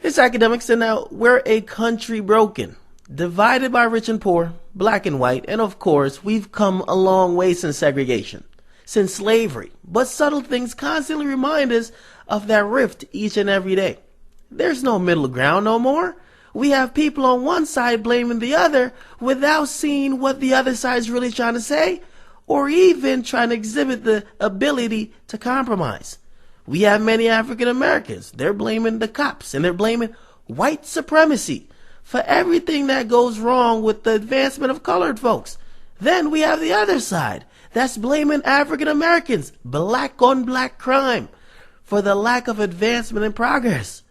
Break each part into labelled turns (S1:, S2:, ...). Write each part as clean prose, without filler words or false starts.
S1: It's academics, and now we're a country broken, divided by rich and poor, black and white, and of course, we've come a long way since segregation, since slavery, but subtle things constantly remind us of that rift each and every day. There's no middle ground no more. We have people on one side blaming the other without seeing what the other side's really trying to say, or even trying to exhibit the ability to compromise. We have many African Americans. They're blaming the cops and they're blaming white supremacy for everything that goes wrong with the advancement of colored folks. Then we have the other side that's blaming African Americans, black on black crime, for the lack of advancement and progress.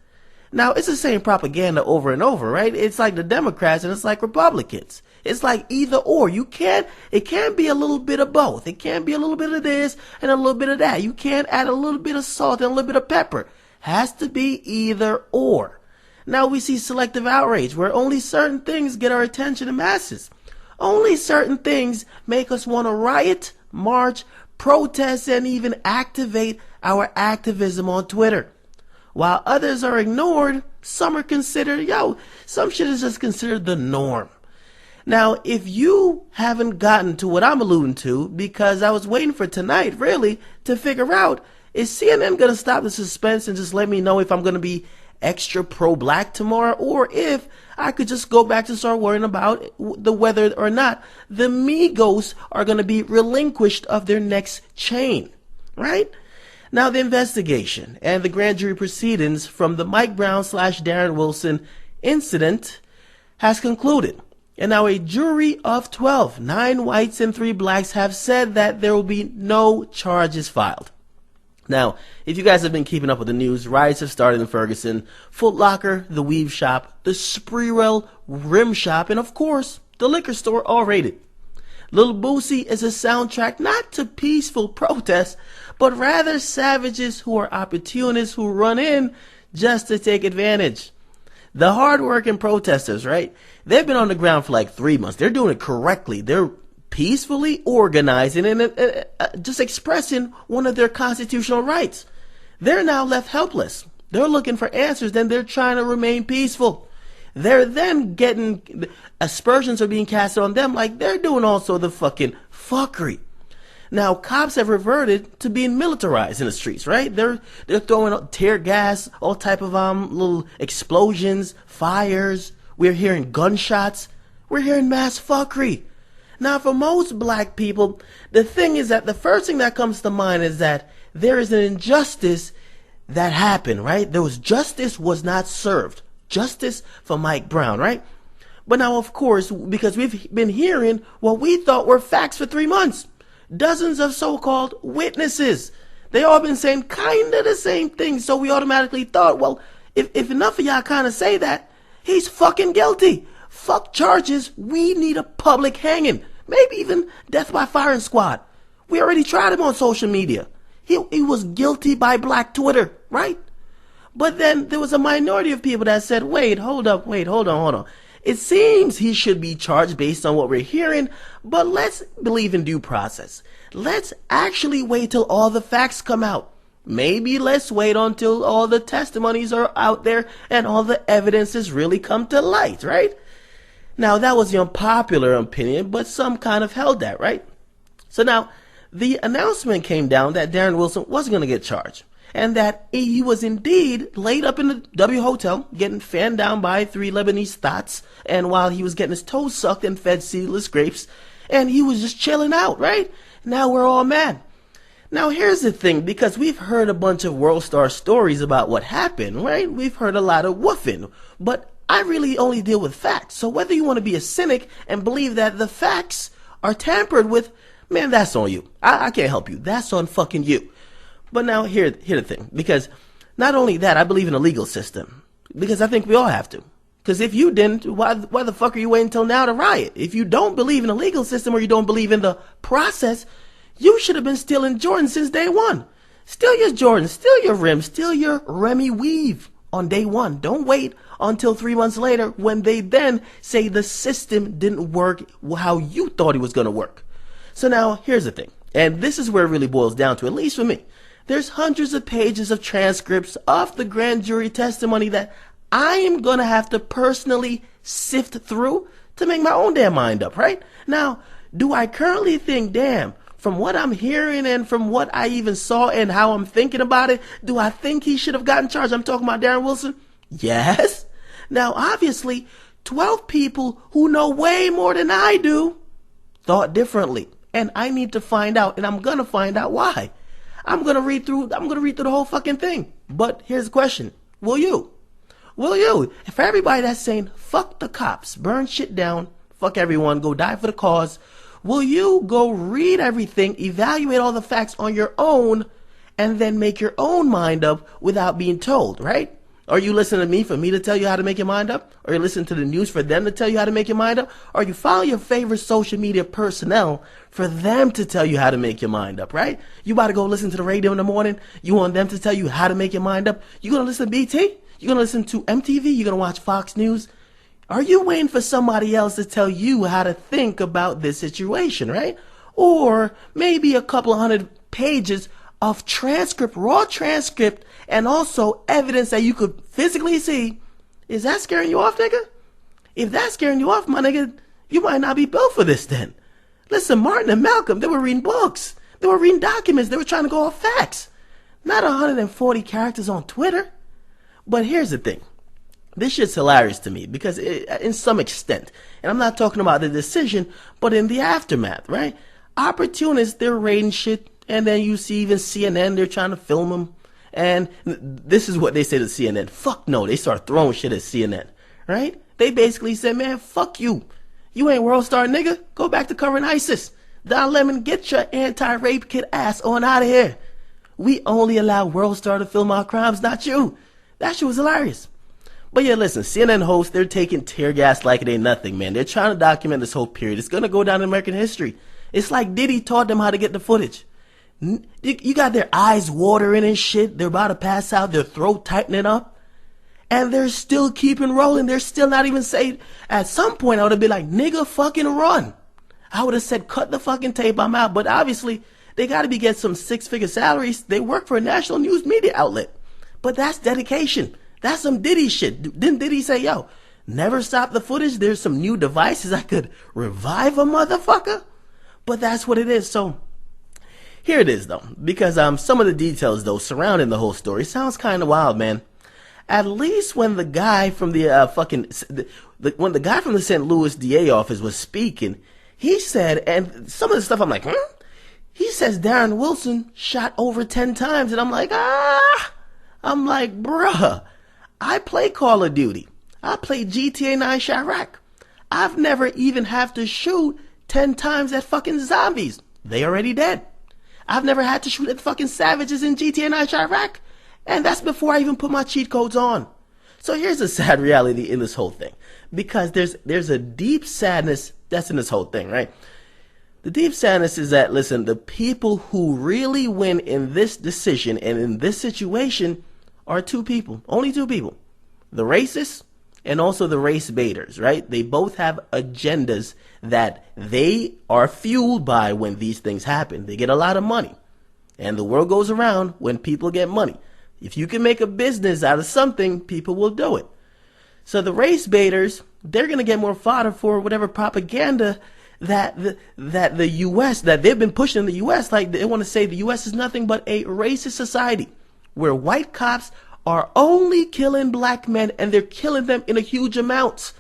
S1: Now, it's the same propaganda over and over, right? It's like the Democrats and it's like Republicans. It's like either or. It can't be a little bit of both. It can't be a little bit of this and a little bit of that. You can't add a little bit of salt and a little bit of pepper. Has to be either or. Now we see selective outrage where only certain things get our attention in masses. Only certain things make us want to riot, march, protest, and even activate our activism on Twitter. While others are ignored, some are considered, some shit is just considered the norm. Now, if you haven't gotten to what I'm alluding to, because I was waiting for tonight, really, to figure out, is CNN going to stop the suspense and just let me know if I'm going to be extra pro-black tomorrow, or if I could just go back to start worrying about the whether or not the Migos are going to be relinquished of their next chain, right? Now, the investigation and the grand jury proceedings from the Mike Brown / Darren Wilson incident has concluded. And now a jury of 12, 9 whites and 3 blacks, have said that there will be no charges filed. Now, if you guys have been keeping up with the news, riots have started in Ferguson, Foot Locker, the Weave Shop, the Spreewell Rim Shop, and of course, the liquor store all raided. Lil Boosie is a soundtrack not to peaceful protests, but rather savages who are opportunists who run in just to take advantage. The hard-working protesters, right? They've been on the ground for like 3 months. They're doing it correctly. They're peacefully organizing and just expressing one of their constitutional rights. They're now left helpless. They're looking for answers, then they're trying to remain peaceful. They're then getting aspersions are being cast on them like they're doing also the fucking fuckery. Now, cops have reverted to being militarized in the streets, right? They're throwing tear gas, all type of little explosions, fires. We're hearing gunshots. We're hearing mass fuckery. Now, for most black people, the thing is that the first thing that comes to mind is that there is an injustice that happened, right? Justice was not served. Justice for Mike Brown, right? But now, of course, because we've been hearing what we thought were facts for 3 months, dozens of so-called witnesses, they all been saying kind of the same thing. So we automatically thought, well, if enough of y'all kind of say that, he's fucking guilty. Fuck charges. We need a public hanging. Maybe even death by firing squad. We already tried him on social media. He was guilty by black Twitter, right? But then there was a minority of people that said, hold on. It seems he should be charged based on what we're hearing, but let's believe in due process. Let's actually wait till all the facts come out. Maybe let's wait until all the testimonies are out there and all the evidences really come to light, right? Now, that was the unpopular opinion, but some kind of held that, right? So now, the announcement came down that Darren Wilson wasn't going to get charged, and that he was indeed laid up in the W Hotel, getting fanned down by 3 Lebanese thoughts, and while he was getting his toes sucked and fed seedless grapes, and he was just chilling out, right? Now we're all mad. Now here's the thing, because we've heard a bunch of world star stories about what happened, right? We've heard a lot of woofing, but I really only deal with facts. So whether you want to be a cynic and believe that the facts are tampered with, man, that's on you. I can't help you. That's on fucking you. But now here's the thing, because not only that, I believe in a legal system, because I think we all have to. Because if you didn't, why the fuck are you waiting until now to riot? If you don't believe in a legal system or you don't believe in the process, you should have been stealing Jordan since day one. Steal your Jordan, steal your rims, steal your Remy weave on day one. Don't wait until 3 months later when they then say the system didn't work how you thought it was going to work. So now here's the thing, and this is where it really boils down to, at least for me. There's hundreds of pages of transcripts of the grand jury testimony that I am going to have to personally sift through to make my own damn mind up, right? Now, do I currently think, damn, from what I'm hearing and from what I even saw and how I'm thinking about it, do I think he should have gotten charged? I'm talking about Darren Wilson? Yes. Now, obviously, 12 people who know way more than I do thought differently. And I need to find out, and I'm going to find out why. I'm going to read through the whole fucking thing. But here's the question. Will you? Will you? For everybody that's saying, fuck the cops, burn shit down, fuck everyone, go die for the cause, will you go read everything, evaluate all the facts on your own, and then make your own mind up without being told, right? Are you listening to me for me to tell you how to make your mind up? Or you listen to the news for them to tell you how to make your mind up? Or you follow your favorite social media personnel for them to tell you how to make your mind up, right? You about to go listen to the radio in the morning. You want them to tell you how to make your mind up. You going to listen to BT? You going to listen to MTV? You going to watch Fox News? Are you waiting for somebody else to tell you how to think about this situation, right? Or maybe a couple of hundred pages of transcript, raw transcript, and also evidence that you could physically see. Is that scaring you off, nigga? If that's scaring you off, my nigga, you might not be built for this then. Listen, Martin and Malcolm, they were reading books. They were reading documents. They were trying to go off facts. Not 140 characters on Twitter. But here's the thing. This shit's hilarious to me because in some extent, and I'm not talking about the decision, but in the aftermath, right? Opportunists, they're raiding shit, and then you see even CNN, they're trying to film them. And this is what they say to CNN. Fuck no, they start throwing shit at CNN, right? They basically said, man, fuck you. You ain't world star, nigga. Go back to covering ISIS. Don Lemon, get your anti-rape kid ass on out of here. We only allow world star to film our crimes, not you. That shit was hilarious. But yeah, listen, CNN hosts, they're taking tear gas like it ain't nothing, man. They're trying to document this whole period. It's going to go down in American history. It's like Diddy taught them how to get the footage. You got their eyes watering and shit. They're about to pass out, their throat tightening up. And they're still keeping rolling. They're still not even saying, at some point I would have been like, nigga, fucking run. I would have said, cut the fucking tape, I'm out. But obviously, they got to be getting some six-figure salaries. They work for a national news media outlet. But that's dedication. That's some Diddy shit. Didn't Diddy say, yo, never stop the footage? There's some new devices I could revive a motherfucker? But that's what it is. So here it is, though. Because some of the details, though, surrounding the whole story sounds kind of wild, man. At least when the guy from the when the guy from the St. Louis DA office was speaking, he said, and some of the stuff I'm like, he says Darren Wilson shot over 10 times. And I'm like, I'm like, bruh, I play Call of Duty. I play GTA 9 Chirac. I've never even have to shoot 10 times at fucking zombies. They already dead. I've never had to shoot at fucking savages in GTA 9 Chirac. And that's before I even put my cheat codes on. So here's the sad reality in this whole thing. Because there's a deep sadness that's in this whole thing, right? The deep sadness is that, listen, the people who really win in this decision and in this situation are two people. Only two people. The racists and also the race baiters, right? They both have agendas that they are fueled by when these things happen. They get a lot of money. And the world goes around when people get money. If you can make a business out of something, people will do it. So the race baiters, they're going to get more fodder for whatever propaganda that the U.S., that they've been pushing in the U.S. Like they want to say the U.S. is nothing but a racist society where white cops are only killing black men and they're killing them in a huge amounts.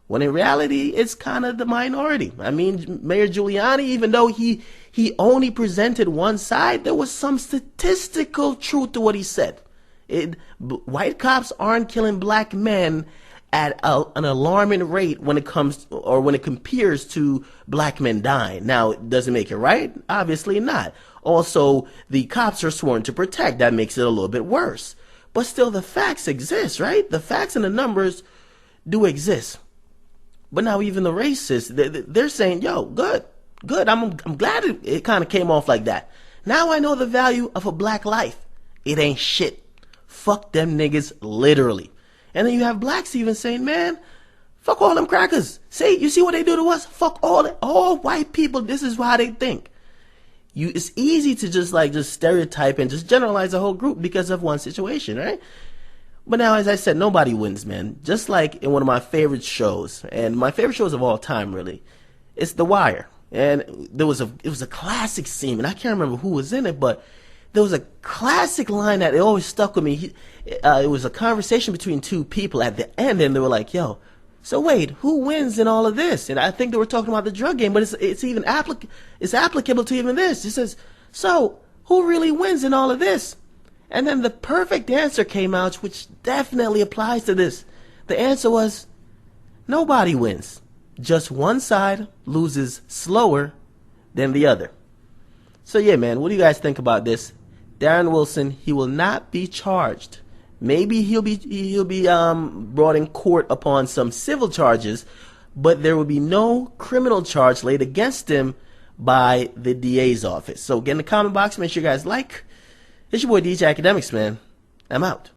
S1: When in reality, it's kind of the minority. I mean, Mayor Giuliani, even though he only presented one side, there was some statistical truth to what he said. White cops aren't killing black men at an alarming rate when it comes, or when it compares to black men dying. Now, does it make it right? Obviously not. Also, the cops are sworn to protect. That makes it a little bit worse. But still, the facts exist, right? The facts and the numbers do exist. But now even the racists, they're saying, yo, good. I'm glad it kind of came off like that. Now I know the value of a black life. It ain't shit. Fuck them niggas, literally. And then you have blacks even saying, man, fuck all them crackers. See, you see what they do to us? Fuck all white people. This is how they think. It's easy to just stereotype and just generalize a whole group because of one situation, right? But now, as I said, nobody wins, man. Just like in one of my favorite shows, and my favorite shows of all time, really, it's The Wire. And it was a classic scene, and I can't remember who was in it, but there was a classic line that it always stuck with me. It was a conversation between two people at the end, and they were like, "Yo, so wait, who wins in all of this?" And I think they were talking about the drug game, but it's even it's applicable to even this. It says, "So who really wins in all of this?" And then the perfect answer came out, which definitely applies to this. The answer was, nobody wins. Just one side loses slower than the other. So yeah, man, what do you guys think about this? Darren Wilson, he will not be charged. Maybe he'll be brought in court upon some civil charges, but there will be no criminal charge laid against him by the DA's office. So get in the comment box, make sure you guys like. It's your boy DJ Akademiks, man. I'm out.